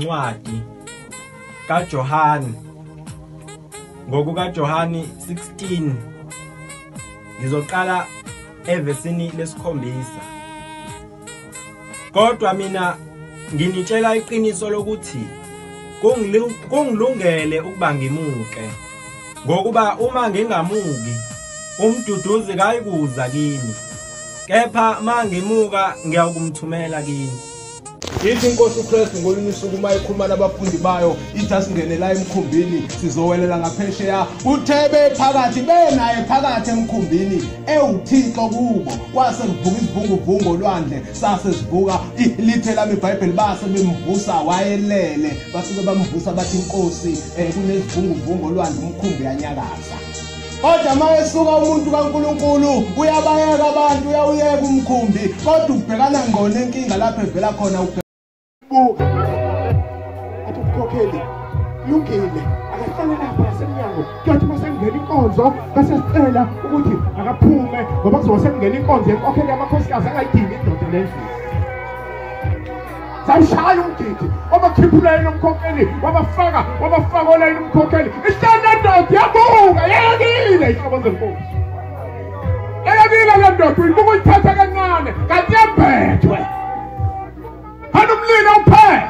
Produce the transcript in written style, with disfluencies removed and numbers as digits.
Incwadi kaJohane ngokukaJohane 16 ngizoqala evesini lesikhombisa. Kodwa mina nginitshela iqiniso lokuthi kungilungele ukuba ngimuke, ngokuba uma ngingamuki umduduzi kayikuza kini, kepha mangimuka ngiyakumthumela kini. Yithi inkosi uKristu ngolunye usuku mayikhuluma nabafundi bayo ithi asingenela emkhumbini sizowelela ngaphesheya. Uthebe phakathi benaye phakathi emkhumbini ewuthixo kubo, kwase kuvuka isivunguvungu olwandle sase sivuka ilithe lami iBhayibheli base bemvusa wayelele, basuke bamvusa bathi inkosi kunezivunguvungu olwandle umkhumbi yanyakaza. Kodwa mayesuka umuntu kaNkulunkulu uyabayeka abantu, uyawuyeka umkhumbi, kodwa ubhekana ngqo nenkinga lapho evela khona athi ukukhokheli lungile akahlale lapha yasemnyango, kuyathi masengena inkonzo bese sicela ukuthi akaphume ngoba kuzoba sekungena inkonzo yenkokheli yamakhosikazi angayidingi indoda lendlu. Sayishaya umgidi wabakhiphuleni umkhokheli wabafaka olayini umkhokheli ihlala ndoda yabuka yekile ihlobo zenkosi yekile le ndoda uyibuka uyithatha kancane kanti yembethwe hanomlilo uphele